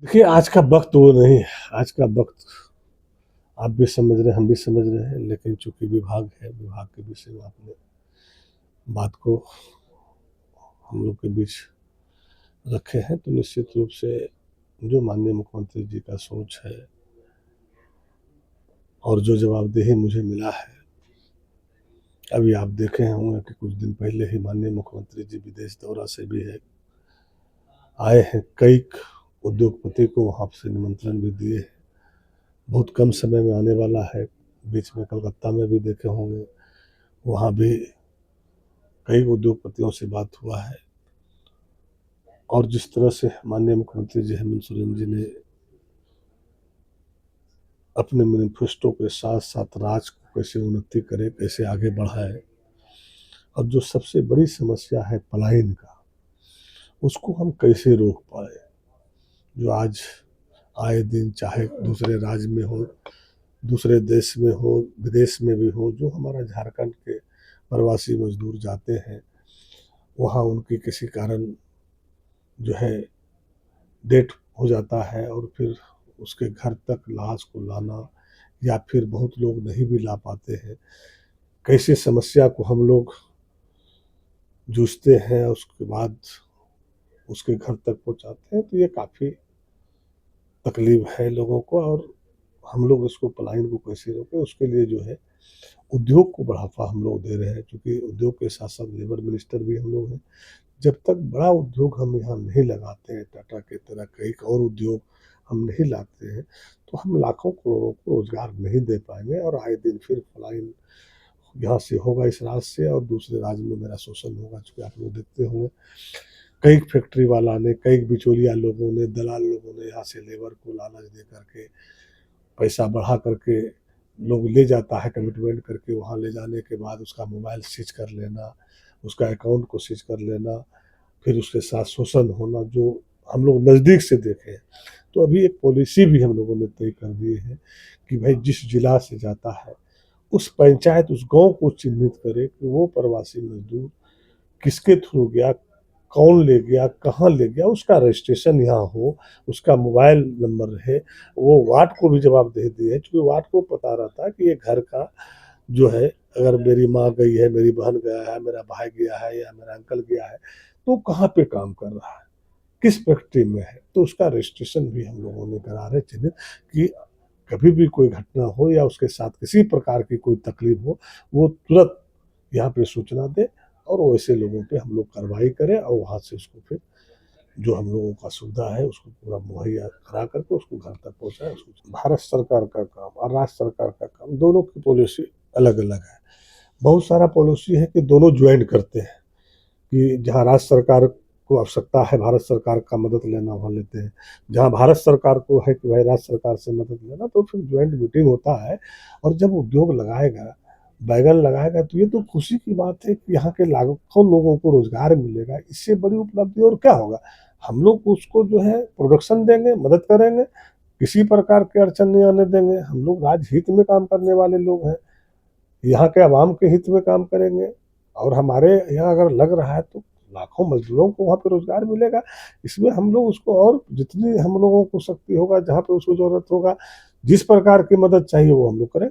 देखिए, आज का वक़्त वो नहीं है। आज का वक़्त आप भी समझ रहे हैं, हम भी समझ रहे हैं, लेकिन चूँकि विभाग है, विभाग के विषय में आपने बात को हम लोग के बीच रखे हैं, तो निश्चित रूप से जो माननीय मुख्यमंत्री जी का सोच है और जो जवाबदेही मुझे मिला है, अभी आप देखे होंगे कि कुछ दिन पहले ही माननीय मुख्यमंत्री जी विदेश दौरा से भी है आए हैं। कई उद्योगपति को वहाँ से निमंत्रण भी दिए हैं। बहुत कम समय में आने वाला है। बीच में कलकत्ता में भी देखे होंगे, वहाँ भी कई उद्योगपतियों से बात हुआ है। और जिस तरह से माननीय मुख्यमंत्री जी हेमंत सोरेन जी ने अपने मैनिफेस्टो के साथ साथ राज्य को कैसे उन्नति करे, कैसे आगे बढ़ाए, और जो सबसे बड़ी समस्या है पलायन का, उसको हम कैसे रोक पाए। जो आज आए दिन चाहे दूसरे राज्य में हो, दूसरे देश में हो, विदेश में भी हो, जो हमारा झारखंड के प्रवासी मजदूर जाते हैं, वहाँ उनकी किसी कारण जो है डेथ हो जाता है और फिर उसके घर तक लाश को लाना, या फिर बहुत लोग नहीं भी ला पाते हैं। कैसे समस्या को हम लोग जूझते हैं, उसके बाद उसके घर तक पहुँचाते हैं, तो ये काफ़ी तकलीफ है लोगों को। और हम लोग इसको पलायन को कैसे रोकें, उसके लिए जो है उद्योग को बढ़ावा हम लोग दे रहे हैं, क्योंकि उद्योग के साथ साथ लेबर मिनिस्टर भी हम लोग हैं। जब तक बड़ा उद्योग हम यहाँ नहीं लगाते हैं, टाटा की तरह कई और उद्योग हम नहीं लाते हैं, तो हम लाखों करोड़ों को रोजगार नहीं दे पाएंगे। और आए दिन फिर पलायन यहाँ से होगा इस राज्य से, और दूसरे राज्य में मेरा शोषण होगा। चूँकि आप लोग देखते होंगे, कई फैक्ट्री वाला ने, कई बिचौलिया लोगों ने, दलाल लोगों ने यहाँ से लेबर को लालच दे करके, पैसा बढ़ा करके लोग ले जाता है, कमिटमेंट करके। वहाँ ले जाने के बाद उसका मोबाइल सीज कर लेना, उसका अकाउंट को सीज कर लेना, फिर उसके साथ शोषण होना, जो हम लोग नज़दीक से देखे हैं। तो अभी एक पॉलिसी भी हम लोगों ने तय कर दी है कि भाई जिस जिला से जाता है, उस पंचायत, उस गांव को चिन्हित करे कि वो प्रवासी मजदूर किसके थ्रू गया, कौन ले गया, कहाँ ले गया, उसका रजिस्ट्रेशन यहाँ हो, उसका मोबाइल नंबर रहे। वो वार्ड को भी जवाबदेही दी है, क्योंकि वार्ड को पता रहता है कि ये घर का जो है, अगर मेरी माँ गई है, मेरी बहन गया है, मेरा भाई गया है, या मेरा अंकल गया है, तो कहाँ पे काम कर रहा है, किस फैक्ट्री में है, तो उसका रजिस्ट्रेशन भी हम लोगों ने करा रहे चिन्हित, कि कभी भी कोई घटना हो या उसके साथ किसी प्रकार की कोई तकलीफ हो, वो तुरंत यहाँ पे सूचना दे, और वैसे लोगों पे हम लोग कार्रवाई करें, और वहाँ से उसको फिर जो हम लोगों का सुविधा है उसको पूरा मुहैया करा करके उसको घर तक पहुँचाए। उसको भारत सरकार का काम और राज्य सरकार का काम, दोनों की पॉलिसी अलग अलग है। बहुत सारा पॉलिसी है कि दोनों ज्वाइन करते हैं, कि जहाँ राज्य सरकार को आवश्यकता है भारत सरकार का मदद लेना, वहाँ लेते हैं। जहाँ भारत सरकार को है कि भाई राज्य सरकार से मदद लेना, तो फिर ज्वाइंट मीटिंग होता है। और जब उद्योग लगाएगा, बैगन लगाएगा, तो ये तो खुशी की बात है कि यहाँ के लाखों लोगों को रोजगार मिलेगा। इससे बड़ी उपलब्धि और क्या होगा। हम लोग उसको जो है प्रोडक्शन देंगे, मदद करेंगे, किसी प्रकार की अड़चन नहीं आने देंगे। हम लोग राज्य हित में काम करने वाले लोग हैं, यहाँ के आवाम के हित में काम करेंगे। और हमारे यहाँ अगर लग रहा है, तो लाखों मजदूरों को वहाँ पे रोजगार मिलेगा। इसमें हम लोग उसको, और जितनी हम लोगों को शक्ति होगा, जहाँ पे उसको जरूरत होगा, जिस प्रकार की मदद चाहिए वो हम लोग करें।